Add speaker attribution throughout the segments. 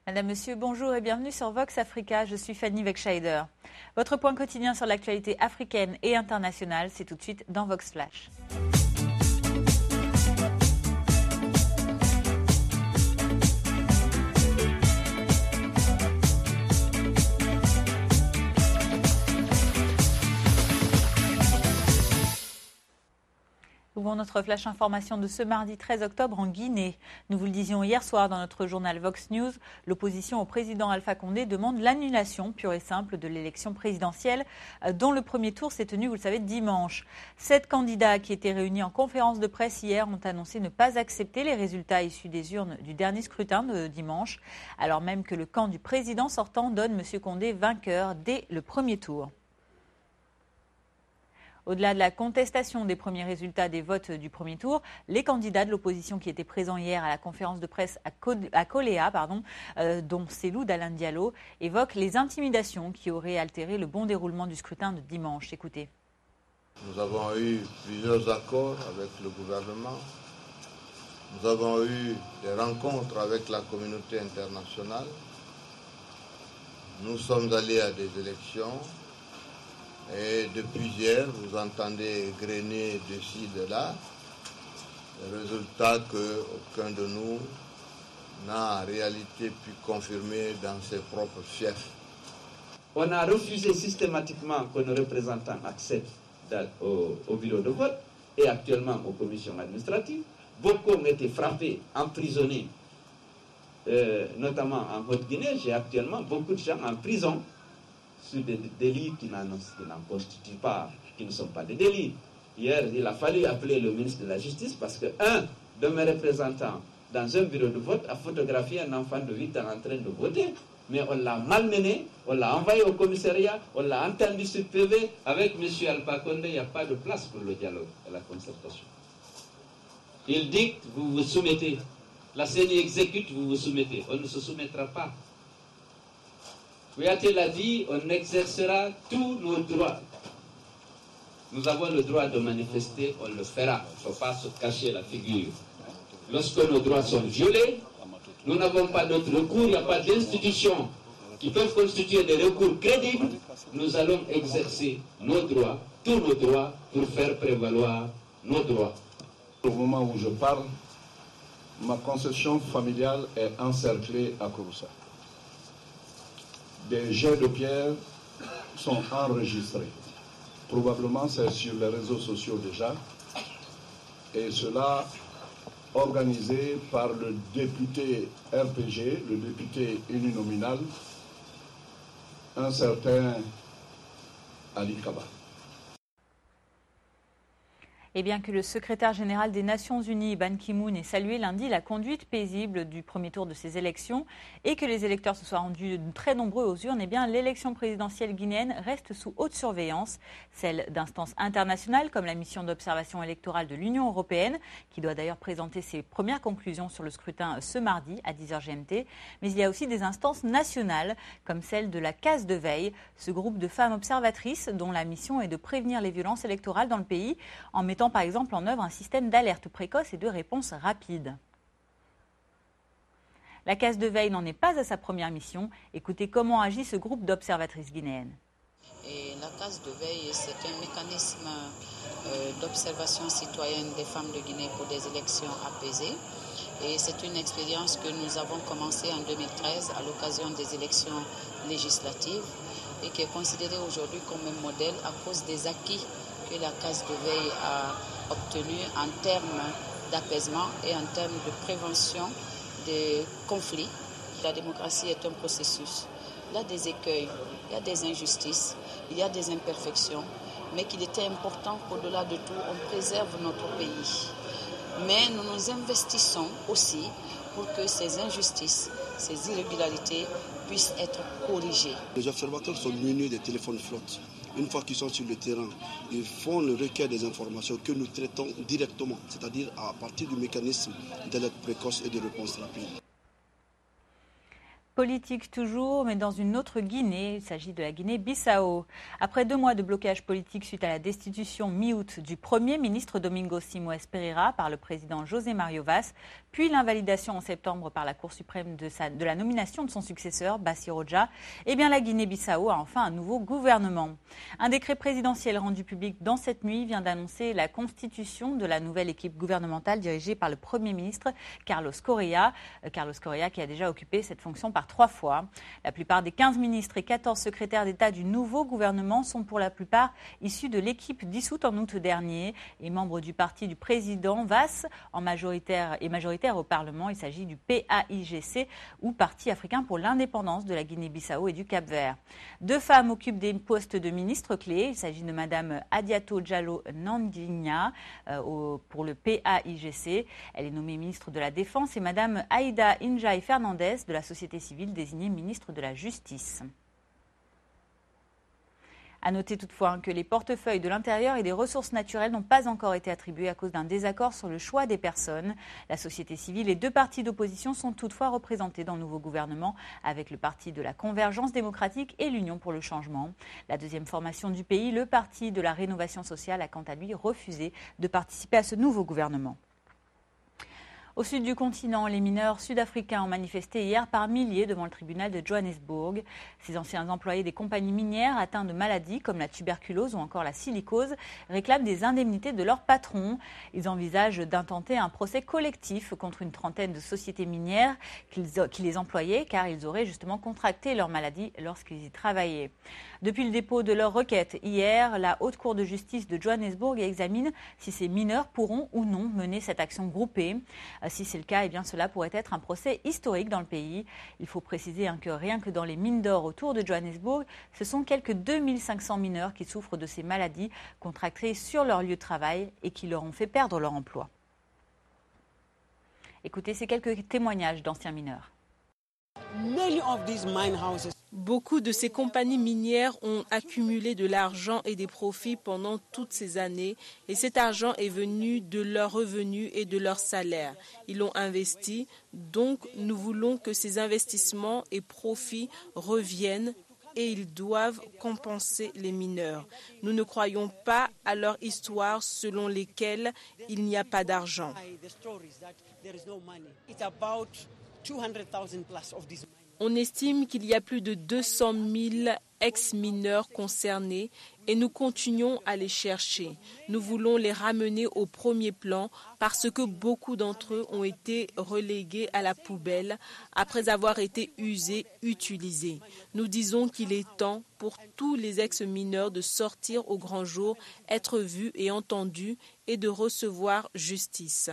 Speaker 1: Madame, Monsieur, bonjour et bienvenue sur Vox Africa. Je suis Fanny Wegscheider. Votre point quotidien sur l'actualité africaine et internationale, c'est tout de suite dans Vox Flash. Ouvrons notre flash information de ce mardi 13 octobre en Guinée. Nous vous le disions hier soir dans notre journal Vox News, l'opposition au président Alpha Condé demande l'annulation pure et simple de l'élection présidentielle dont le premier tour s'est tenu, vous le savez, dimanche. 7 candidats qui étaient réunis en conférence de presse hier ont annoncé ne pas accepter les résultats issus des urnes du dernier scrutin de dimanche, alors même que le camp du président sortant donne M. Condé vainqueur dès le premier tour. Au-delà de la contestation des premiers résultats des votes du premier tour, les candidats de l'opposition qui étaient présents hier à la conférence de presse à Koléa, dont Cellou Dalein Diallo, évoquent les intimidations qui auraient altéré le bon déroulement du scrutin de dimanche. Écoutez.
Speaker 2: Nous avons eu plusieurs accords avec le gouvernement. Nous avons eu des rencontres avec la communauté internationale. Nous sommes allés à des élections. Et depuis hier, vous entendez grainer de ci, de là, le résultat qu'aucun de nous n'a en réalité pu confirmer dans ses propres fiefs.
Speaker 3: On a refusé systématiquement que nos représentants accèdent au bureau de vote et actuellement aux commissions administratives. Beaucoup ont été frappés, emprisonnés, notamment en Haute-Guinée. J'ai actuellement beaucoup de gens en prison sur des délits qui n'en constituent pas, qui ne sont pas des délits. Hier, il a fallu appeler le ministre de la Justice parce qu'un de mes représentants dans un bureau de vote a photographié un enfant de 8 ans en train de voter. Mais on l'a malmené, on l'a envoyé au commissariat, on l'a entendu sur PV. Avec M. Alpha Condé, il n'y a pas de place pour le dialogue et la concertation. Il dicte, vous vous soumettez. La CENI exécute, vous vous soumettez. On ne se soumettra pas. Kouyaté l'a dit, on exercera tous nos droits. Nous avons le droit de manifester, on le fera. Il ne faut pas se cacher la figure. Lorsque nos droits sont violés, nous n'avons pas d'autre recours, il n'y a pas d'institutions qui peuvent constituer des recours crédibles. Nous allons exercer nos droits, tous nos droits, pour faire prévaloir nos droits.
Speaker 4: Au moment où je parle, ma concession familiale est encerclée à Kouroussa. Des jets de pierre sont enregistrés. Probablement c'est sur les réseaux sociaux déjà. Et cela organisé par le député RPG, le député uninominal, un certain Ali Kaba.
Speaker 1: Et bien que le secrétaire général des Nations Unies, Ban Ki-moon, ait salué lundi la conduite paisible du premier tour de ces élections et que les électeurs se soient rendus très nombreux aux urnes, eh bien l'élection présidentielle guinéenne reste sous haute surveillance, celle d'instances internationales comme la mission d'observation électorale de l'Union européenne, qui doit d'ailleurs présenter ses premières conclusions sur le scrutin ce mardi à 10h GMT. Mais il y a aussi des instances nationales comme celle de la Case de Veille, ce groupe de femmes observatrices dont la mission est de prévenir les violences électorales dans le pays en mettant par exemple en œuvre un système d'alerte précoce et de réponse rapide. La Case de Veille n'en est pas à sa première mission. Écoutez comment agit ce groupe d'observatrices guinéennes.
Speaker 5: Et la Case de Veille, c'est un mécanisme d'observation citoyenne des femmes de Guinée pour des élections apaisées. Et c'est une expérience que nous avons commencée en 2013 à l'occasion des élections législatives et qui est considérée aujourd'hui comme un modèle à cause des acquis que la Case de Veille a obtenu en termes d'apaisement et en termes de prévention des conflits. La démocratie est un processus. Il y a des écueils, il y a des injustices, il y a des imperfections, mais qu'il était important qu'au-delà de tout, on préserve notre pays. Mais nous nous investissons aussi pour que ces injustices, ces irrégularités puissent être corrigées.
Speaker 6: Les observateurs sont munis des téléphones flottes. Une fois qu'ils sont sur le terrain, ils font le recueil des informations que nous traitons directement, c'est-à-dire à partir du mécanisme d'alerte précoce et de réponse rapide.
Speaker 1: Politique toujours, mais dans une autre Guinée. Il s'agit de la Guinée-Bissau. Après 2 mois de blocage politique suite à la destitution mi-août du Premier ministre Domingos Simoes Pereira par le président José Mario Vaz, puis l'invalidation en septembre par la Cour suprême de la nomination de son successeur, Bassirou Dia, eh bien la Guinée-Bissau a enfin un nouveau gouvernement. Un décret présidentiel rendu public dans cette nuit vient d'annoncer la constitution de la nouvelle équipe gouvernementale dirigée par le Premier ministre Carlos Correa. Carlos Correa qui a déjà occupé cette fonction par 3 fois. La plupart des 15 ministres et 14 secrétaires d'État du nouveau gouvernement sont pour la plupart issus de l'équipe dissoute en août dernier et membres du parti du président Vaz, majoritaire au Parlement. Il s'agit du PAIGC ou Parti africain pour l'indépendance de la Guinée-Bissau et du Cap-Vert. 2 femmes occupent des postes de ministres clés. Il s'agit de Madame Adiato Diallo Nandinha pour le PAIGC. Elle est nommée ministre de la Défense et Madame Aïda Injaï Fernandez de la société civile désignée ministre de la Justice. À noter toutefois que les portefeuilles de l'intérieur et des ressources naturelles n'ont pas encore été attribués à cause d'un désaccord sur le choix des personnes. La société civile et 2 partis d'opposition sont toutefois représentés dans le nouveau gouvernement avec le Parti de la Convergence démocratique et l'Union pour le changement. La deuxième formation du pays, le Parti de la Rénovation sociale, a quant à lui refusé de participer à ce nouveau gouvernement. Au sud du continent, les mineurs sud-africains ont manifesté hier par milliers devant le tribunal de Johannesburg. Ces anciens employés des compagnies minières atteints de maladies comme la tuberculose ou encore la silicose réclament des indemnités de leurs patrons. Ils envisagent d'intenter un procès collectif contre une trentaine de sociétés minières qui les employaient car ils auraient justement contracté leur maladie lorsqu'ils y travaillaient. Depuis le dépôt de leur requête hier, la Haute Cour de justice de Johannesburg examine si ces mineurs pourront ou non mener cette action groupée. Si c'est le cas, eh bien, cela pourrait être un procès historique dans le pays. Il faut préciser que rien que dans les mines d'or autour de Johannesburg, ce sont quelques 2500 mineurs qui souffrent de ces maladies contractées sur leur lieu de travail et qui leur ont fait perdre leur emploi. Écoutez ces quelques témoignages d'anciens mineurs.
Speaker 7: Beaucoup de ces compagnies minières ont accumulé de l'argent et des profits pendant toutes ces années et cet argent est venu de leurs revenus et de leurs salaires. Ils l'ont investi, donc nous voulons que ces investissements et profits reviennent et ils doivent compenser les mineurs. Nous ne croyons pas à leur histoire selon lesquelles il n'y a pas d'argent. On estime qu'il y a plus de 200 000 ex-mineurs concernés et nous continuons à les chercher. Nous voulons les ramener au premier plan parce que beaucoup d'entre eux ont été relégués à la poubelle après avoir été usés, utilisés. Nous disons qu'il est temps pour tous les ex-mineurs de sortir au grand jour, être vus et entendus et de recevoir justice.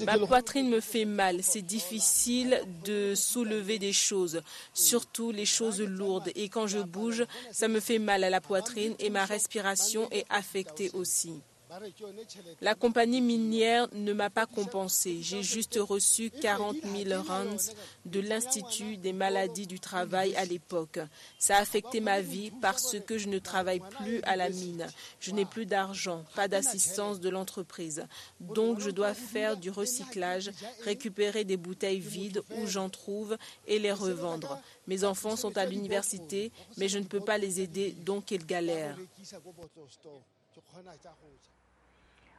Speaker 7: Ma poitrine me fait mal, c'est difficile de soulever des choses, surtout les choses lourdes. Et quand je bouge, ça me fait mal à la poitrine et ma respiration est affectée aussi. La compagnie minière ne m'a pas compensé. J'ai juste reçu 40 000 rands de l'Institut des maladies du travail à l'époque. Ça a affecté ma vie parce que je ne travaille plus à la mine. Je n'ai plus d'argent, pas d'assistance de l'entreprise. Donc je dois faire du recyclage, récupérer des bouteilles vides où j'en trouve et les revendre. Mes enfants sont à l'université, mais je ne peux pas les aider, donc ils galèrent.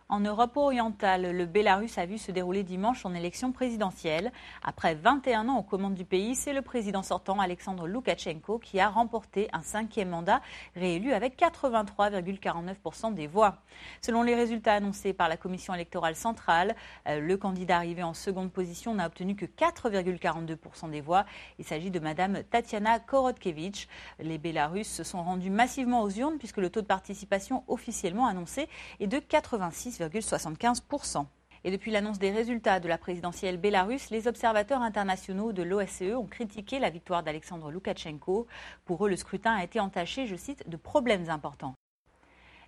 Speaker 1: En Europe orientale, le Bélarus a vu se dérouler dimanche son élection présidentielle. Après 21 ans aux commandes du pays, c'est le président sortant Alexandre Loukachenko qui a remporté un 5e mandat, réélu avec 83,49% des voix. Selon les résultats annoncés par la commission électorale centrale, le candidat arrivé en seconde position n'a obtenu que 4,42% des voix. Il s'agit de Madame Tatiana Korotkevich. Les Bélarusses se sont rendus massivement aux urnes puisque le taux de participation officiellement annoncé est de 86,75%. Et depuis l'annonce des résultats de la présidentielle bélarusse, les observateurs internationaux de l'OSCE ont critiqué la victoire d'Alexandre Loukachenko. Pour eux, le scrutin a été entaché, je cite, de problèmes importants.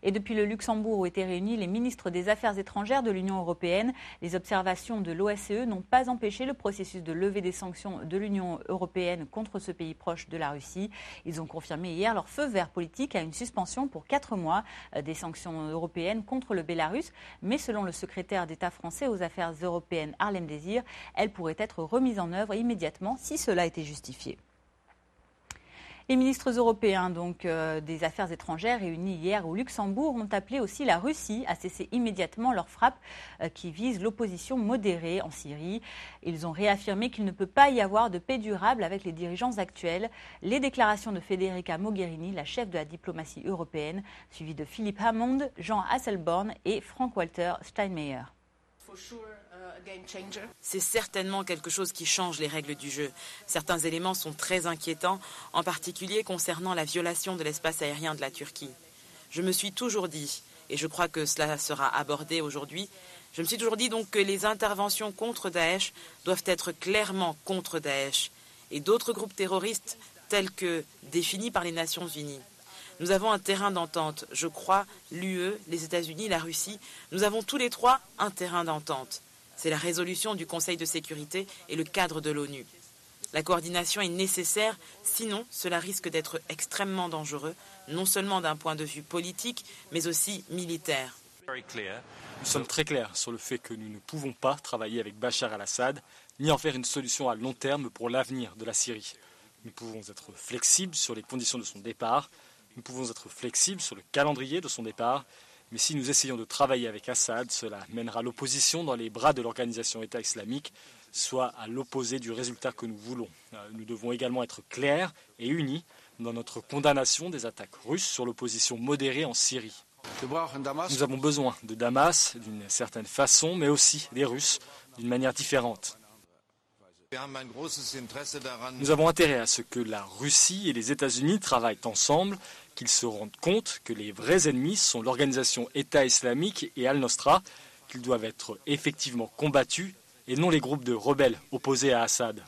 Speaker 1: Et depuis le Luxembourg où étaient réunis les ministres des Affaires étrangères de l'Union européenne, les observations de l'OSCE n'ont pas empêché le processus de levée des sanctions de l'Union européenne contre ce pays proche de la Russie. Ils ont confirmé hier leur feu vert politique à une suspension pour 4 mois des sanctions européennes contre le Bélarus. Mais selon le secrétaire d'État français aux Affaires européennes Harlem Désir, elle pourrait être remise en œuvre immédiatement si cela était justifié. Les ministres européens des Affaires étrangères réunis hier au Luxembourg ont appelé aussi la Russie à cesser immédiatement leurs frappes qui visent l'opposition modérée en Syrie. Ils ont réaffirmé qu'il ne peut pas y avoir de paix durable avec les dirigeants actuels. Les déclarations de Federica Mogherini, la chef de la diplomatie européenne, suivies de Philippe Hammond, Jean Hasselborn et Frank-Walter Steinmeier.
Speaker 8: C'est certainement quelque chose qui change les règles du jeu. Certains éléments sont très inquiétants, en particulier concernant la violation de l'espace aérien de la Turquie. Je me suis toujours dit, et je crois que cela sera abordé aujourd'hui, je me suis toujours dit donc que les interventions contre Daesh doivent être clairement contre Daesh et d'autres groupes terroristes tels que définis par les Nations Unies. Nous avons un terrain d'entente. Je crois, l'UE, les États-Unis, la Russie, nous avons tous les trois un terrain d'entente. C'est la résolution du Conseil de sécurité et le cadre de l'ONU. La coordination est nécessaire, sinon cela risque d'être extrêmement dangereux, non seulement d'un point de vue politique, mais aussi militaire.
Speaker 9: Nous sommes très clairs sur le fait que nous ne pouvons pas travailler avec Bachar al-Assad, ni en faire une solution à long terme pour l'avenir de la Syrie. Nous pouvons être flexibles sur les conditions de son départ, nous pouvons être flexibles sur le calendrier de son départ, mais si nous essayons de travailler avec Assad, cela mènera l'opposition dans les bras de l'organisation État islamique, soit à l'opposé du résultat que nous voulons. Nous devons également être clairs et unis dans notre condamnation des attaques russes sur l'opposition modérée en Syrie. Nous avons besoin de Damas d'une certaine façon, mais aussi des Russes d'une manière différente. Nous avons intérêt à ce que la Russie et les États-Unis travaillent ensemble, qu'ils se rendent compte que les vrais ennemis sont l'organisation État islamique et Al-Nosra, qu'ils doivent être effectivement combattus et non les groupes de rebelles opposés à Assad.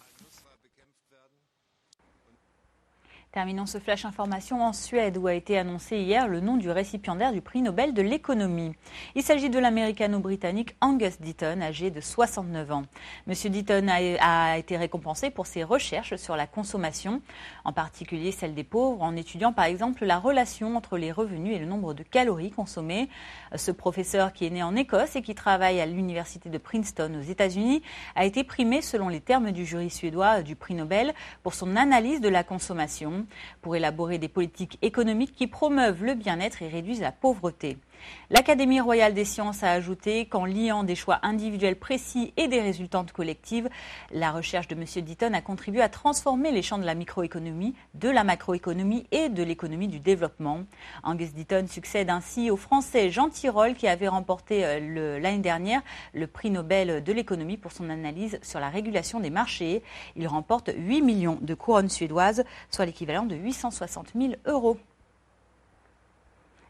Speaker 1: Terminons ce flash information en Suède où a été annoncé hier le nom du récipiendaire du prix Nobel de l'économie. Il s'agit de l'américano-britannique Angus Deaton, âgé de 69 ans. Monsieur Deaton a été récompensé pour ses recherches sur la consommation, en particulier celle des pauvres, en étudiant par exemple la relation entre les revenus et le nombre de calories consommées. Ce professeur qui est né en Écosse et qui travaille à l'université de Princeton aux États-Unis a été primé selon les termes du jury suédois du prix Nobel pour son analyse de la consommation, pour élaborer des politiques économiques qui promeuvent le bien-être et réduisent la pauvreté. L'Académie royale des sciences a ajouté qu'en liant des choix individuels précis et des résultantes collectives, la recherche de M. Deaton a contribué à transformer les champs de la microéconomie, de la macroéconomie et de l'économie du développement. Angus Deaton succède ainsi au Français Jean Tirole qui avait remporté l'année dernière le prix Nobel de l'économie pour son analyse sur la régulation des marchés. Il remporte 8 millions de couronnes suédoises, soit l'équivalent de 860 000 €.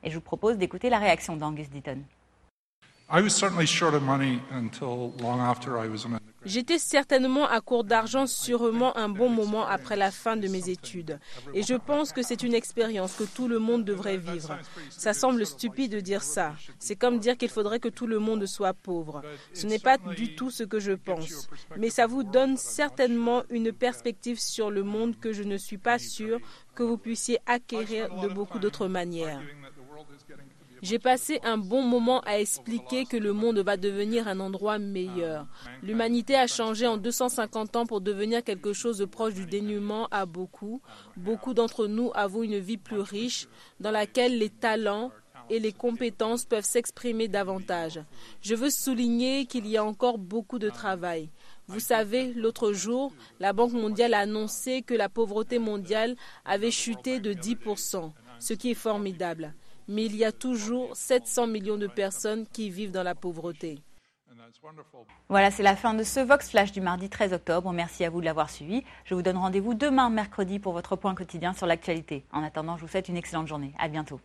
Speaker 1: Et je vous propose d'écouter la réaction d'Angus Deaton.
Speaker 7: J'étais certainement à court d'argent sûrement un bon moment après la fin de mes études. Et je pense que c'est une expérience que tout le monde devrait vivre. Ça semble stupide de dire ça. C'est comme dire qu'il faudrait que tout le monde soit pauvre. Ce n'est pas du tout ce que je pense. Mais ça vous donne certainement une perspective sur le monde que je ne suis pas sûre que vous puissiez acquérir de beaucoup d'autres manières. J'ai passé un bon moment à expliquer que le monde va devenir un endroit meilleur. L'humanité a changé en 250 ans pour devenir quelque chose de proche du dénuement à beaucoup. Beaucoup d'entre nous avons une vie plus riche dans laquelle les talents et les compétences peuvent s'exprimer davantage. Je veux souligner qu'il y a encore beaucoup de travail. Vous savez, l'autre jour, la Banque mondiale a annoncé que la pauvreté mondiale avait chuté de 10%, ce qui est formidable. Mais il y a toujours 700 millions de personnes qui vivent dans la pauvreté.
Speaker 1: Voilà, c'est la fin de ce Vox Flash du mardi 13 octobre. Merci à vous de l'avoir suivi. Je vous donne rendez-vous demain, mercredi, pour votre point quotidien sur l'actualité. En attendant, je vous souhaite une excellente journée. À bientôt.